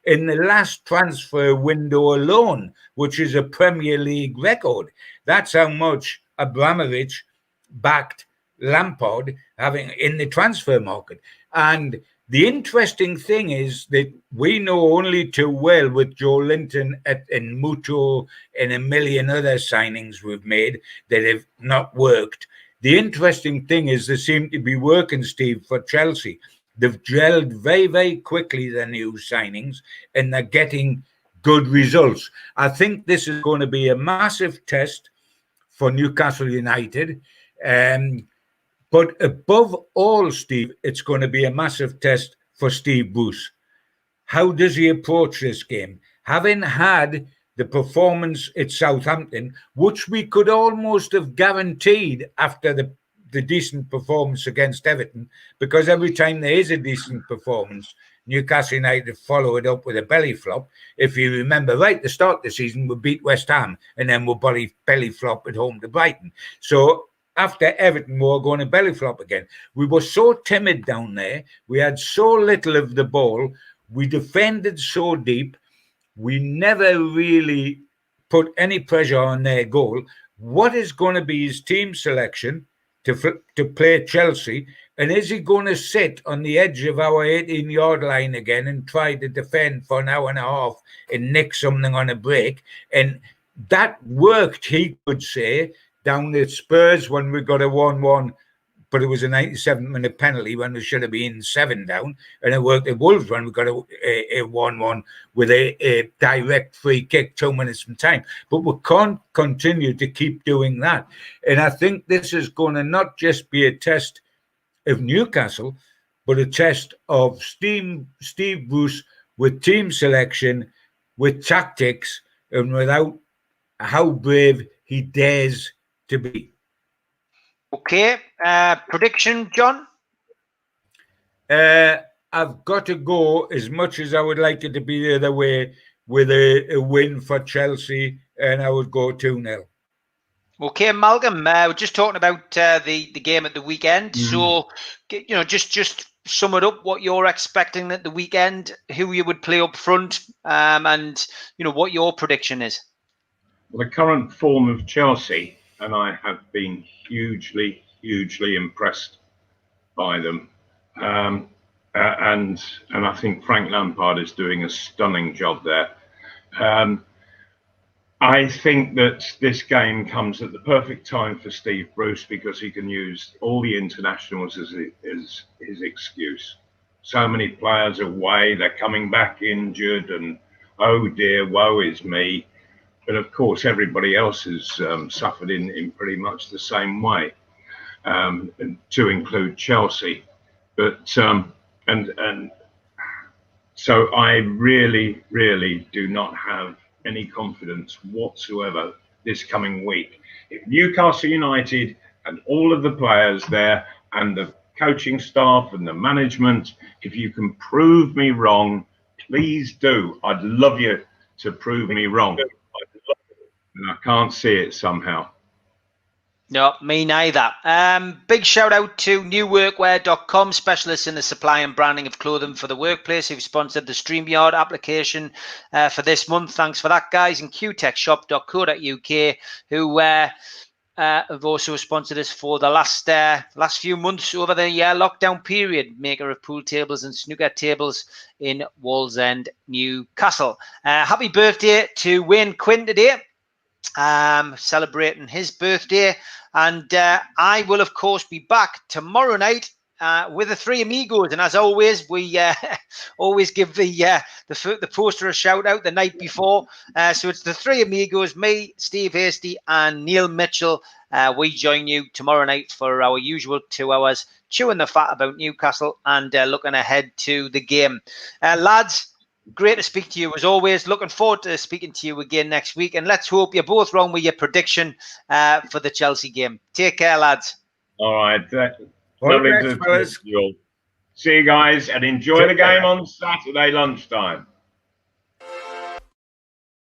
in the last transfer window alone, which is a Premier League record. That's how much Abramovich backed Lampard having in the transfer market. And the interesting thing is that we know only too well with Joe Linton and Muto and a million other signings we've made that have not worked. The interesting thing is they seem to be working, Steve, for Chelsea. They've gelled very, very quickly, the new signings, and they're getting good results. I think this is going to be a massive test for Newcastle United. But above all, Steve, it's going to be a massive test for Steve Bruce. How does he approach this game? Having had the performance at Southampton, which we could almost have guaranteed after the decent performance against Everton, because every time there is a decent performance, Newcastle United follow it up with a belly flop. If you remember right at the start of the season, we beat West Ham and then we'll belly flop at home to Brighton. So after Everton, we were going to belly flop again. We were so timid down there. We had so little of the ball. We defended so deep. We never really put any pressure on their goal. What is going to be his team selection to play Chelsea? And is he going to sit on the edge of our 18-yard line again and try to defend for an hour and a half and nick something on a break? And that worked, he could say, down at Spurs when we got a 1-1, but it was a 97th-minute penalty when we should have been 7 down. And it worked at Wolves when we got a 1-1 with a direct free kick 2 minutes from time. But we can't continue to keep doing that. And I think this is going to not just be a test of Newcastle, but a test of Steve Bruce with team selection, with tactics, and without how brave he dares to be. Okay, prediction, John? I've got to go, as much as I would like it to be the other way, with a win for Chelsea, and I would go 2-0. Okay, Malcolm, we're just talking about the game at the weekend. So, just sum it up, what you're expecting at the weekend, who you would play up front, and, what your prediction is. Well, the current form of Chelsea, and I have been hugely, hugely impressed by them. And I think Frank Lampard is doing a stunning job there. I think that this game comes at the perfect time for Steve Bruce, because he can use all the internationals as his excuse. So many players away, they're coming back injured, and oh dear, woe is me. But of course, everybody else has suffered in pretty much the same way, to include Chelsea. But and so I really, really do not have any confidence whatsoever this coming week. If Newcastle United and all of the players there and the coaching staff and the management, if you can prove me wrong, please do. I'd love you to prove me wrong. And I can't see it somehow. No, me neither. Big shout out to newworkwear.com, specialists in the supply and branding of clothing for the workplace, who've sponsored the StreamYard application for this month. Thanks for that, guys. And qtechshop.co.uk, who have also sponsored us for the last few months over the lockdown period, maker of pool tables and snooker tables in Wallsend, Newcastle. Happy birthday to Wayne Quinn today. Celebrating his birthday, and I will of course be back tomorrow night with the three amigos, and as always we always give the poster a shout out the night before, so it's the three amigos, me, Steve Hasty and Neil Mitchell. We join you tomorrow night for our usual 2 hours chewing the fat about Newcastle and looking ahead to the game. Lads, great to speak to you as always. Looking forward to speaking to you again next week. And let's hope you're both wrong with your prediction for the Chelsea game. Take care, lads. All right. Lovely to see you all. See you guys, and enjoy the game on Saturday lunchtime.